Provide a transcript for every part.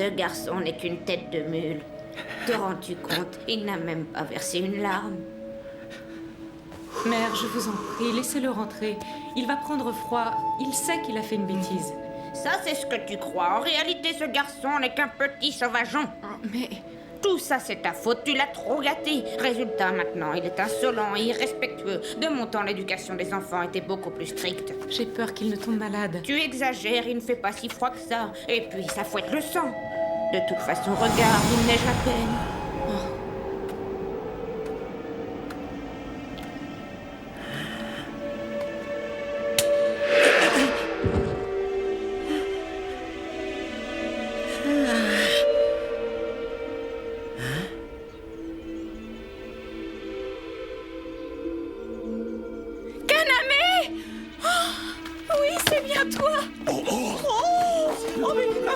Ce garçon n'est qu'une tête de mule. Te rends-tu compte? Il n'a même pas versé une larme. Mère, je vous en prie, laissez-le rentrer. Il va prendre froid. Il sait qu'il a fait une bêtise. Ça, c'est ce que tu crois. En réalité, ce garçon n'est qu'un petit sauvageon. Mais... Tout ça, c'est ta faute. Tu l'as trop gâté. Résultat, maintenant, il est insolent et irrespectueux. De mon temps, l'éducation des enfants était beaucoup plus stricte. j'ai peur qu'il ne tombe malade. Tu exagères, il ne fait pas si froid que ça. Et puis, ça fouette le sang. De toute façon, regarde, il neige à peine.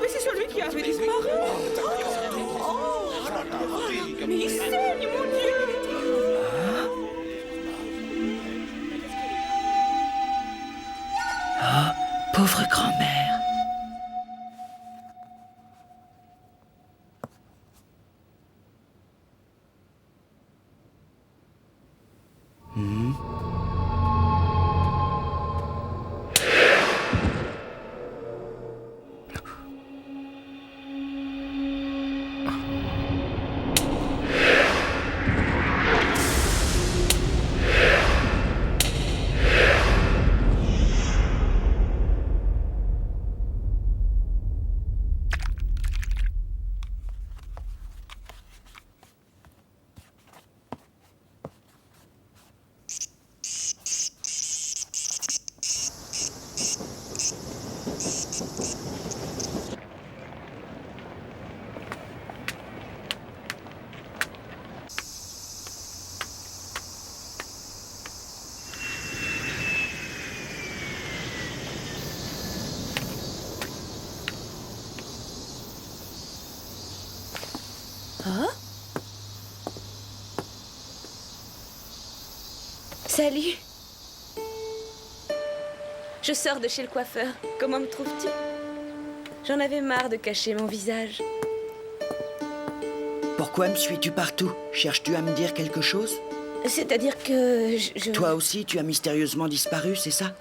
Mais c'est celui qui avait disparu. Mais il saigne, mon Dieu. Pauvre grand-mère. Oh? Salut. Je sors de chez le coiffeur. Comment me trouves-tu? J'en avais marre de cacher mon visage. Pourquoi me suis-tu partout? Cherches-tu à me dire quelque chose? C'est-à-dire que je... Toi aussi, tu as mystérieusement disparu, c'est ça?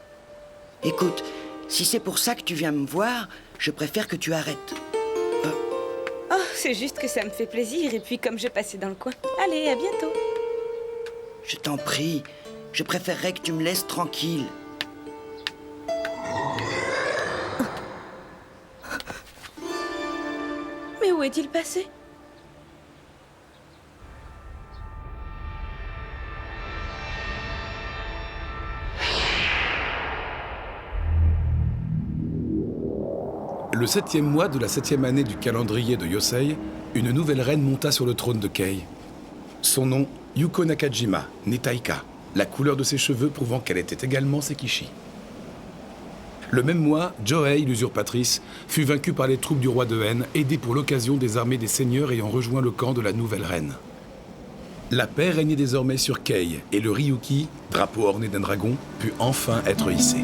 Écoute, si c'est pour ça que tu viens me voir, je préfère que tu arrêtes. Oh, c'est juste que ça me fait plaisir, et puis comme je passais dans le coin. Allez, à bientôt. Je t'en prie, je préférerais que tu me laisses tranquille. Mais où est-il passé? Le 7e mois de la 7e année du calendrier de Yosei, une nouvelle reine monta sur le trône de Kei. Son nom, Yuko Nakajima, née Taika, la couleur de ses cheveux prouvant qu'elle était également Sekishi. Le même mois, Joei, l'usurpatrice, fut vaincue par les troupes du roi de Hen, aidée pour l'occasion des armées des seigneurs ayant rejoint le camp de la nouvelle reine. La paix régnait désormais sur Kei, et le Ryuki, drapeau orné d'un dragon, put enfin être hissé.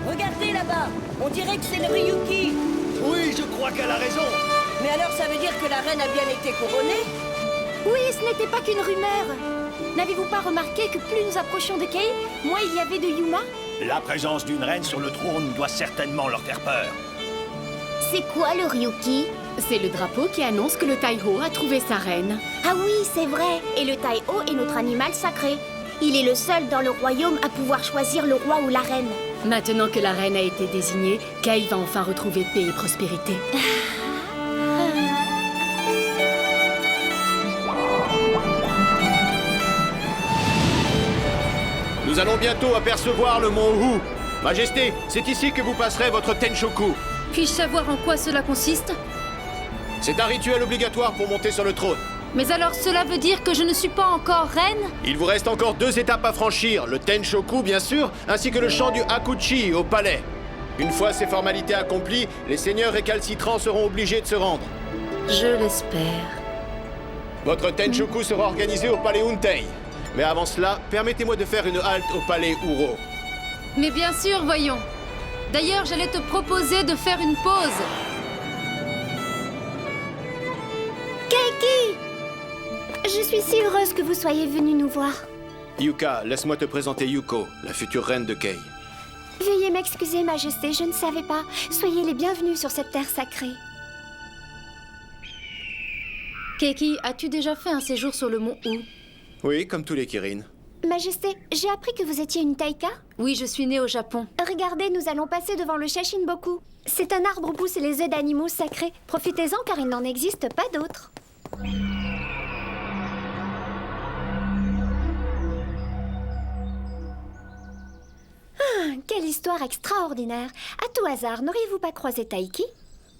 Regardez là-bas, on dirait que c'est le Ryuki. Oui, je crois qu'elle a raison. Mais alors ça veut dire que la reine a bien été couronnée? Oui, ce n'était pas qu'une rumeur. N'avez-vous pas remarqué que plus nous approchions de Kei, moins il y avait de Yuma? La présence d'une reine sur le trône doit certainement leur faire peur. C'est quoi le Ryuki? C'est le drapeau qui annonce que le Taiho a trouvé sa reine. Ah oui, c'est vrai. Et le Taiho est notre animal sacré. Il est le seul dans le royaume à pouvoir choisir le roi ou la reine. Maintenant que la reine a été désignée, Kei va enfin retrouver paix et prospérité. Nous allons bientôt apercevoir le mont Hu. Majesté, c'est ici que vous passerez votre Tenshoku. Puis-je savoir en quoi cela consiste? C'est un rituel obligatoire pour monter sur le trône. Mais alors cela veut dire que je ne suis pas encore reine? Il vous reste encore 2 étapes à franchir, le Tenshoku bien sûr, ainsi que le chant du Hakuchi au palais. Une fois ces formalités accomplies, les seigneurs récalcitrants seront obligés de se rendre. Je l'espère. Votre Tenshoku sera organisé au palais Untei. Mais avant cela, permettez-moi de faire une halte au palais Uro. Mais bien sûr, voyons. D'ailleurs, j'allais te proposer de faire une pause. Je suis si heureuse que vous soyez venu nous voir. Yuka, laisse-moi te présenter Yuko, la future reine de Kei. Veuillez m'excuser, Majesté, je ne savais pas. Soyez les bienvenus sur cette terre sacrée. Keiki, as-tu déjà fait un séjour sur le mont Hu? Oui, comme tous les Kirin. Majesté, j'ai appris que vous étiez une taïka. Oui, je suis née au Japon. Regardez, nous allons passer devant le Shashinboku. C'est un arbre où poussent les œufs d'animaux sacrés. Profitez-en car il n'en existe pas d'autres. Quelle histoire extraordinaire. À tout hasard, n'auriez-vous pas croisé Taiki?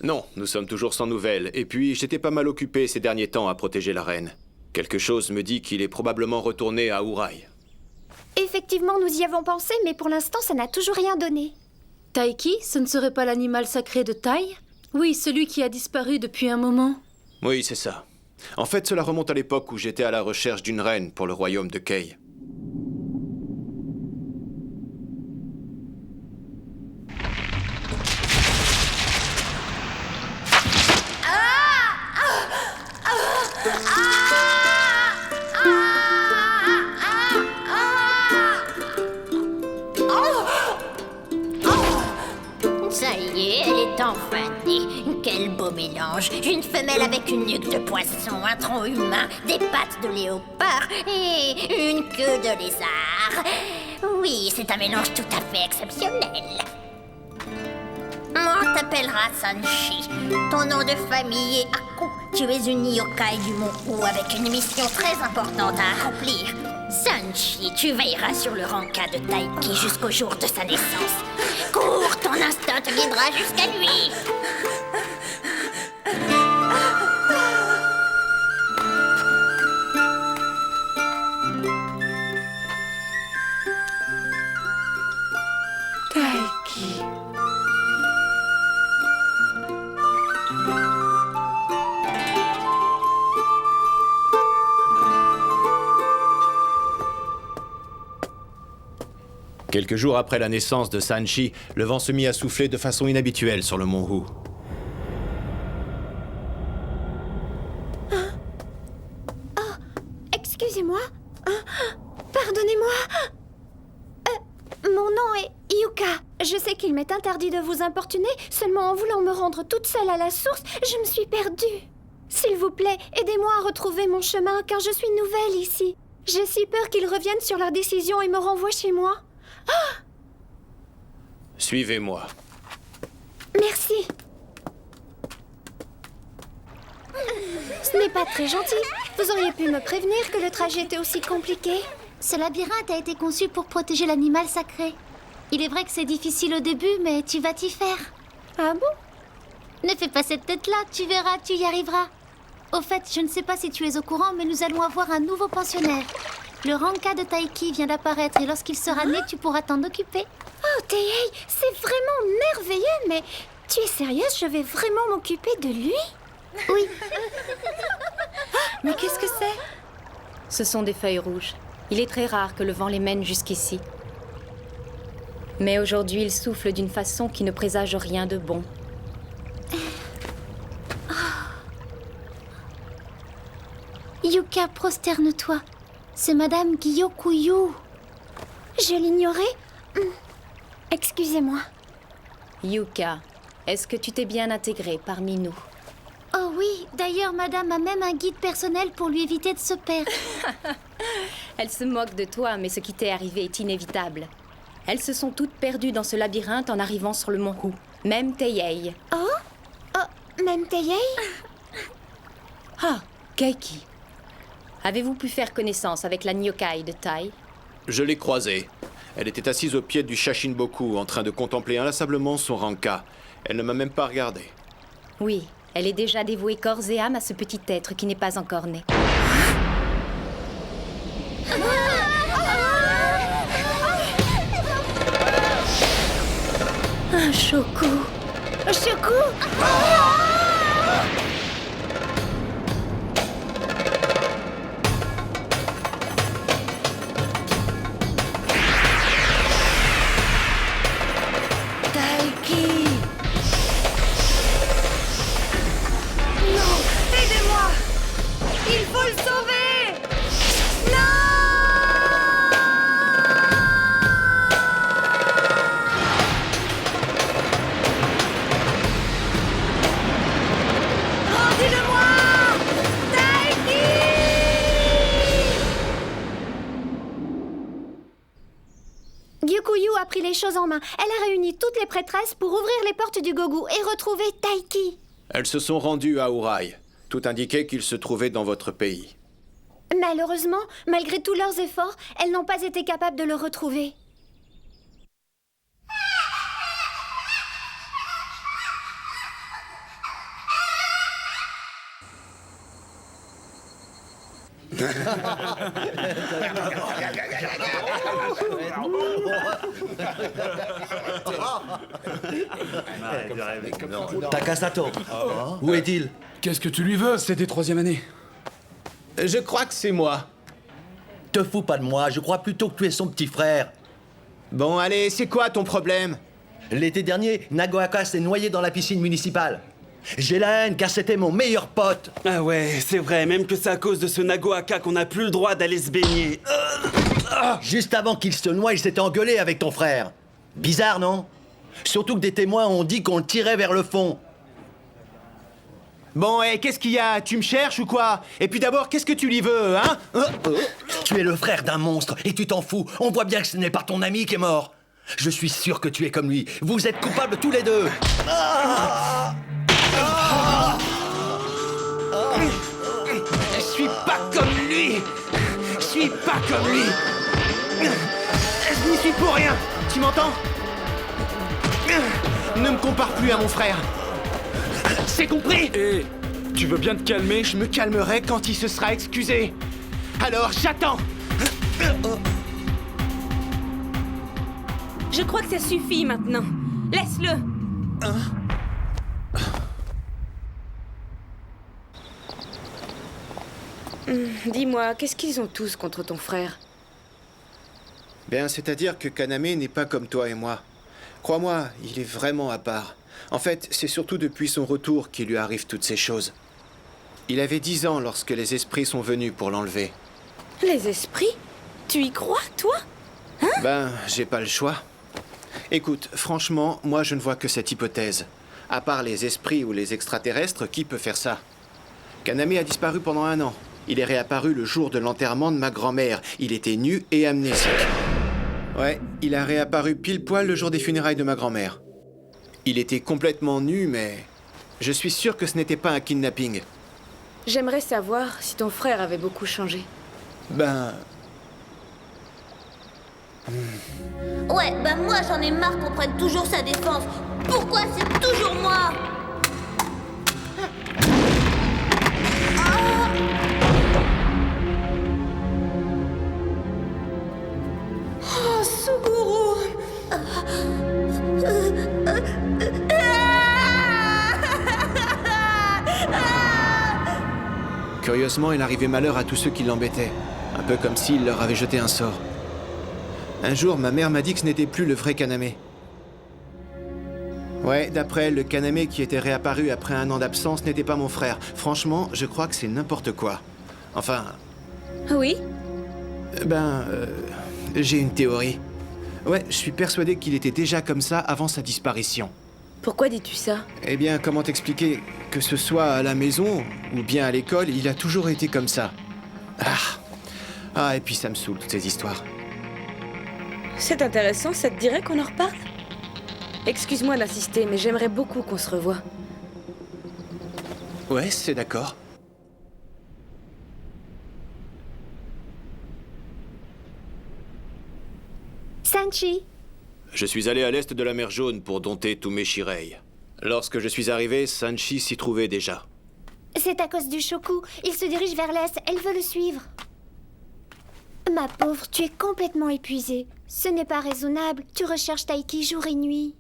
Non, nous sommes toujours sans nouvelles. Et puis, j'étais pas mal occupé ces derniers temps à protéger la reine. Quelque chose me dit qu'il est probablement retourné à Urai. Effectivement, nous y avons pensé, mais pour l'instant, ça n'a toujours rien donné. Taiki, ce ne serait pas l'animal sacré de Tai? Oui, celui qui a disparu depuis un moment. Oui, c'est ça. En fait, cela remonte à l'époque où j'étais à la recherche d'une reine pour le royaume de Kei. Ça y est, elle est enfin née. Quel beau mélange. Une femelle avec une nuque de poisson, un tronc humain, des pattes de léopard et une queue de lézard. Oui, c'est un mélange tout à fait exceptionnel. On t'appellera Sanshi. Ton nom de famille est Aku. Tu es une yokai du mont Hu avec une mission très importante à accomplir. Sanshi, tu veilleras sur le Ranka de Taiki jusqu'au jour de sa naissance. Cours, ton instinct te guidera jusqu'à lui. Taiki. Quelques jours après la naissance de Sanshi, le vent se mit à souffler de façon inhabituelle sur le mont Hu. Excusez-moi. Pardonnez-moi. Mon nom est Yuka. Je sais qu'il m'est interdit de vous importuner, seulement en voulant me rendre toute seule à la source, je me suis perdue. S'il vous plaît, aidez-moi à retrouver mon chemin, car je suis nouvelle ici. J'ai si peur qu'ils reviennent sur leur décision et me renvoient chez moi. Suivez-moi. Merci. Ce n'est pas très gentil. Vous auriez pu me prévenir que le trajet était aussi compliqué. Ce labyrinthe a été conçu pour protéger l'animal sacré. Il est vrai que c'est difficile au début, mais tu vas t'y faire. Ah bon? Ne fais pas cette tête-là, tu verras, tu y arriveras. Au fait, je ne sais pas si tu es au courant, mais nous allons avoir un nouveau pensionnaire. Le Ranka de Taiki vient d'apparaître et lorsqu'il sera né, tu pourras t'en occuper. Oh, Taihei, c'est vraiment merveilleux, mais tu es sérieuse? Je vais vraiment m'occuper de lui? Oui. Mais qu'est-ce que c'est? Ce sont des feuilles rouges. Il est très rare que le vent les mène jusqu'ici. Mais aujourd'hui, il souffle d'une façon qui ne présage rien de bon. Yuka, prosterne-toi. C'est Madame Gyokuyu. Je l'ignorais? Excusez-moi. Yuka, est-ce que tu t'es bien intégrée parmi nous? Oh oui, d'ailleurs, Madame a même un guide personnel pour lui éviter de se perdre. Elle se moque de toi, mais ce qui t'est arrivé est inévitable. Elles se sont toutes perdues dans ce labyrinthe en arrivant sur le mont Hu. Même Taihei. Oh, même Taihei? Ah, Keiki. Avez-vous pu faire connaissance avec la Nyokai de Tai? Je l'ai croisée. Elle était assise au pied du Shashinboku, en train de contempler inlassablement son Ranka. Elle ne m'a même pas regardé. Oui, elle est déjà dévouée corps et âme à ce petit être qui n'est pas encore né. Un Shoku. Shoku! Taiki! Non! Aidez-moi! Il faut le sauver! Gyukuyu a pris les choses en main. Elle a réuni toutes les prêtresses pour ouvrir les portes du Gogu et retrouver Taiki. Elles se sont rendues à Ourai. Tout indiquait qu'il se trouvait dans votre pays. Malheureusement, malgré tous leurs efforts, elles n'ont pas été capables de le retrouver. Takasato, où est-il? Qu'est-ce que tu lui veux? C'était 3e année. Je crois que c'est moi. Te fous pas de moi, je crois plutôt que tu es son petit frère. Bon, allez, c'est quoi ton problème? L'été dernier, Nagoaka s'est noyé dans la piscine municipale. J'ai la haine car c'était mon meilleur pote. Ah ouais, c'est vrai, même que c'est à cause de ce Nagoaka qu'on n'a plus le droit d'aller se baigner. Juste avant qu'il se noie, il s'était engueulé avec ton frère. Bizarre, non? Surtout que des témoins ont dit qu'on le tirait vers le fond. Bon, et qu'est-ce qu'il y a? Tu me cherches ou quoi? Et puis d'abord, qu'est-ce que tu lui veux, hein? Tu es le frère d'un monstre et tu t'en fous. On voit bien que ce n'est pas ton ami qui est mort. Je suis sûr que tu es comme lui. Vous êtes coupables tous les deux. Je suis pas comme lui. Je suis pas comme lui. Je n'y suis pour rien. Tu m'entends? Ne me compare plus à mon frère. C'est compris? Hé, tu veux bien te calmer? Je me calmerai quand il se sera excusé. Alors, j'attends. Je crois que ça suffit maintenant. Laisse-le. Dis-moi, qu'est-ce qu'ils ont tous contre ton frère? Bien, c'est-à-dire que Kaname n'est pas comme toi et moi. Crois-moi, il est vraiment à part. En fait, c'est surtout depuis son retour qu'il lui arrive toutes ces choses. Il avait 10 ans lorsque les esprits sont venus pour l'enlever. Les esprits? Tu y crois, toi? Hein? Ben, j'ai pas le choix. Écoute, franchement, moi je ne vois que cette hypothèse. À part les esprits ou les extraterrestres, qui peut faire ça? Kaname a disparu pendant 1 an. Il est réapparu le jour de l'enterrement de ma grand-mère. Il était nu et amnésique. Ouais, il a réapparu pile poil le jour des funérailles de ma grand-mère. Il était complètement nu, mais je suis sûr que ce n'était pas un kidnapping. J'aimerais savoir si ton frère avait beaucoup changé. Ben... Ouais, bah moi j'en ai marre qu'on prenne toujours sa défense. Pourquoi c'est toujours moi? Oh, Suguru! Curieusement, il arrivait malheur à tous ceux qui l'embêtaient. Un peu comme s'il leur avait jeté un sort. Un jour, ma mère m'a dit que ce n'était plus le vrai Kaname. Ouais, d'après elle, le Kaname qui était réapparu après 1 an d'absence n'était pas mon frère. Franchement, je crois que c'est n'importe quoi. Enfin... Oui? J'ai une théorie. Ouais, je suis persuadé qu'il était déjà comme ça avant sa disparition. Pourquoi dis-tu ça? Eh bien, comment t'expliquer? Que ce soit à la maison ou bien à l'école, il a toujours été comme ça. Ah, et puis ça me saoule, toutes ces histoires. C'est intéressant, ça te dirait qu'on en reparle? Excuse-moi d'insister, mais j'aimerais beaucoup qu'on se revoie. Ouais, c'est d'accord. Sanchi, Je suis allé à l'est de la mer Jaune pour dompter Tumeshirei. Lorsque je suis arrivé, Sanchi s'y trouvait déjà. c'est à cause du Shoku. Il se dirige vers l'est. Elle veut le suivre. Ma pauvre, tu es complètement épuisée. Ce n'est pas raisonnable. Tu recherches Taiki jour et nuit.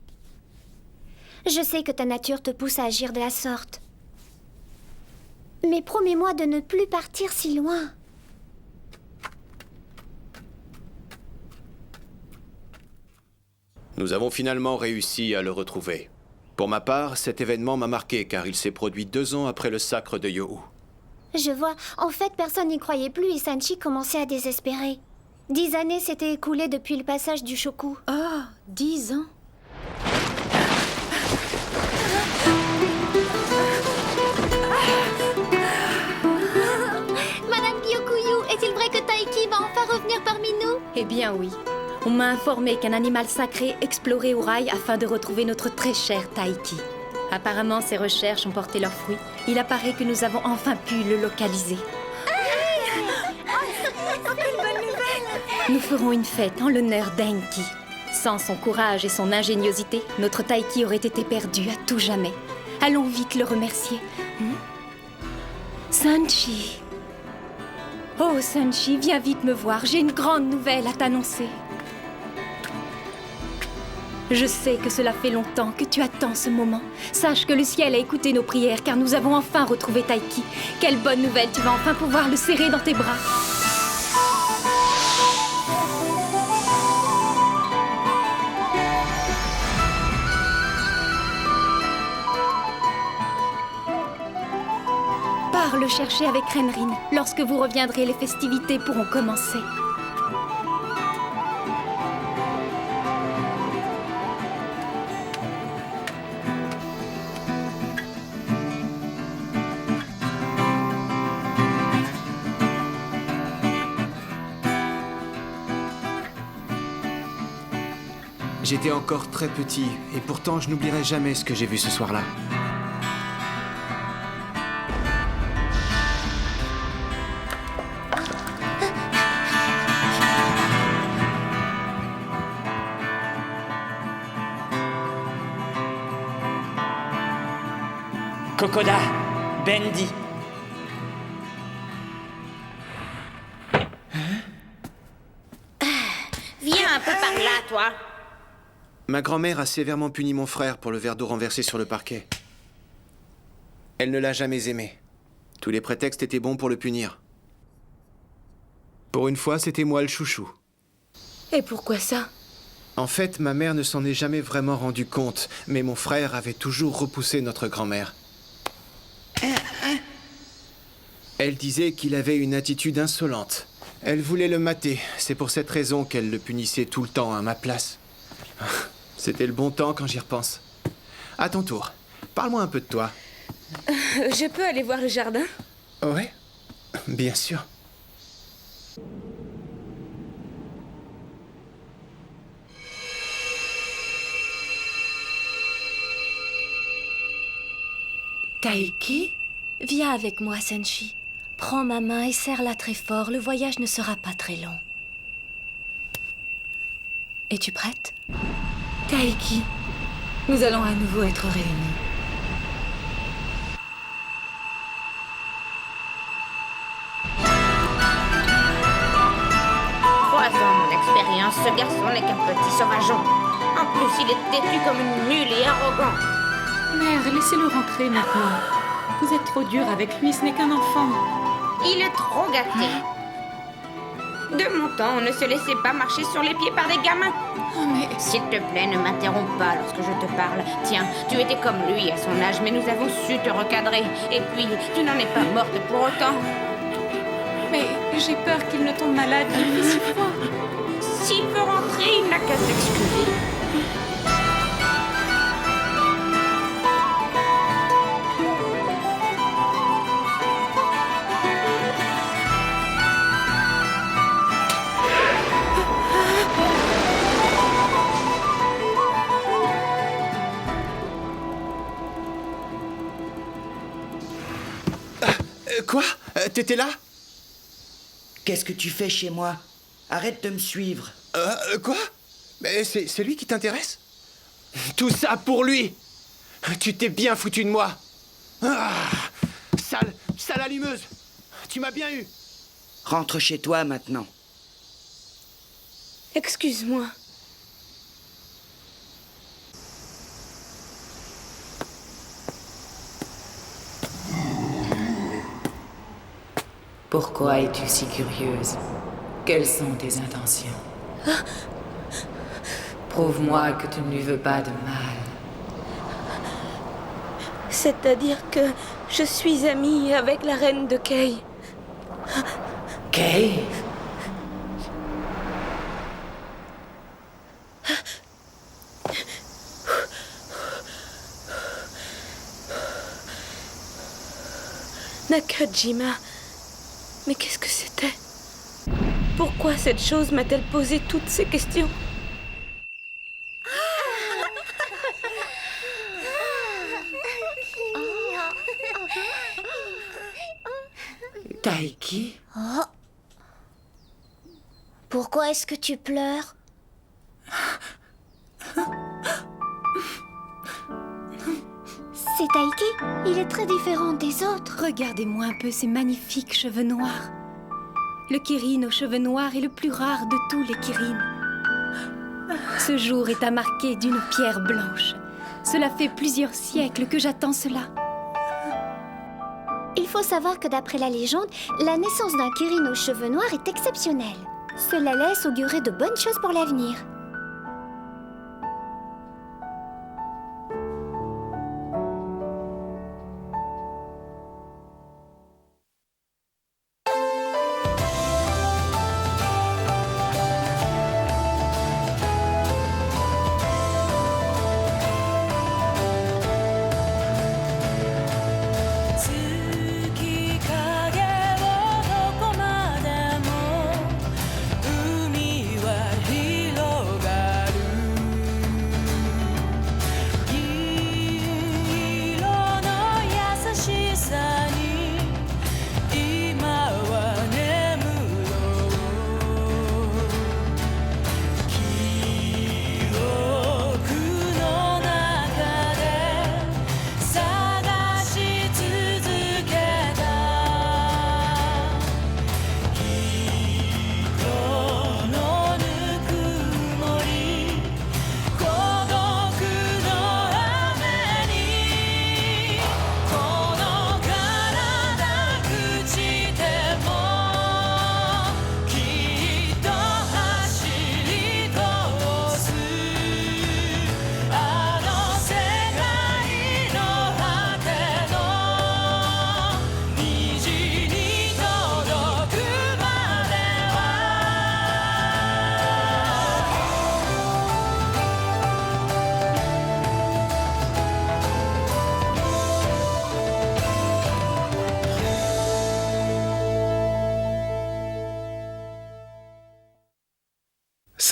Je sais que ta nature te pousse à agir de la sorte. Mais promets-moi de ne plus partir si loin. Nous avons finalement réussi à le retrouver. Pour ma part, cet événement m'a marqué car il s'est produit 2 ans après le sacre de Youhou. Je vois. En fait, personne n'y croyait plus et Sanchi commençait à désespérer. 10 années s'étaient écoulées depuis le passage du Shoku. Oh, 10 ans. Madame Gyukuyu, est-il vrai que Taiki va enfin revenir parmi nous? Eh bien oui. On m'a informé qu'un animal sacré explorait Uraï afin de retrouver notre très cher Taiki. Apparemment, ces recherches ont porté leurs fruits. Il apparaît que nous avons enfin pu le localiser. Nous ferons une fête en l'honneur d'Enki. Sans son courage et son ingéniosité, notre Taiki aurait été perdu à tout jamais. Allons vite le remercier. Sanchi. Oh, Sanchi, viens vite me voir. J'ai une grande nouvelle à t'annoncer. Je sais que cela fait longtemps que tu attends ce moment. Sache que le ciel a écouté nos prières car nous avons enfin retrouvé Taiki. Quelle bonne nouvelle, tu vas enfin pouvoir le serrer dans tes bras. Pars le chercher avec Renrin. Lorsque vous reviendrez, les festivités pourront commencer. J'étais encore très petit, et pourtant je n'oublierai jamais ce que j'ai vu ce soir-là. Kokoda, Bendy. Viens un peu par là, toi. Ma grand-mère a sévèrement puni mon frère pour le verre d'eau renversé sur le parquet. Elle ne l'a jamais aimé. Tous les prétextes étaient bons pour le punir. Pour une fois, c'était moi le chouchou. Et pourquoi ça? En fait, ma mère ne s'en est jamais vraiment rendue compte, mais mon frère avait toujours repoussé notre grand-mère. Elle disait qu'il avait une attitude insolente. Elle voulait le mater. C'est pour cette raison qu'elle le punissait tout le temps à ma place. C'était le bon temps quand j'y repense. À ton tour, parle-moi un peu de toi. Je peux aller voir le jardin? Ouais, bien sûr. Taiki? Viens avec moi, Senshi. Prends ma main et serre-la très fort. Le voyage ne sera pas très long. Es-tu prête? Taiki, nous allons à nouveau être réunis. Croisant mon expérience, ce garçon n'est qu'un petit sauvageon. En plus, il est têtu comme une mule et arrogant. Mère, laissez-le rentrer maintenant. Vous êtes trop dur avec lui, ce n'est qu'un enfant. Il est trop gâté. De mon temps, on ne se laissait pas marcher sur les pieds par des gamins. Oh, mais... S'il te plaît, ne m'interromps pas lorsque je te parle. Tiens, tu étais comme lui à son âge, mais nous avons su te recadrer. Et puis, tu n'en es pas morte pour autant. Mais j'ai peur qu'il ne tombe malade, il fait si froid. S'il veut rentrer, il n'a qu'à s'excuser. Quoi? T'étais là? Qu'est-ce que tu fais chez moi? Arrête de me suivre. Quoi? Mais c'est lui qui t'intéresse? Tout ça pour lui! Tu t'es bien foutu de moi! Ah, sale allumeuse! Tu m'as bien eu! Rentre chez toi maintenant. Excuse-moi. Pourquoi es-tu si curieuse? Quelles sont tes intentions? Prouve-moi que tu ne lui veux pas de mal. C'est-à-dire que je suis amie avec la reine de Kei. Kei? Nakajima. Mais qu'est-ce que c'était? Pourquoi cette chose m'a-t-elle posé toutes ces questions? Taiki? Oh. Pourquoi est-ce que tu pleures? C'est Taiki. Il est très différent des autres. Regardez-moi un peu ces magnifiques cheveux noirs. Le Kirin aux cheveux noirs est le plus rare de tous les Kirins. Ce jour est à marquer d'une pierre blanche. Cela fait plusieurs siècles que j'attends cela. Il faut savoir que d'après la légende, la naissance d'un Kirin aux cheveux noirs est exceptionnelle. Cela laisse augurer de bonnes choses pour l'avenir.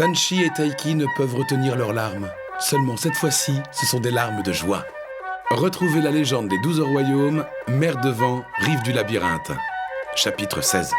Sanchi et Taiki ne peuvent retenir leurs larmes. Seulement cette fois-ci, ce sont des larmes de joie. Retrouvez la légende des 12 royaumes, mer de vent, rive du labyrinthe. Chapitre 16.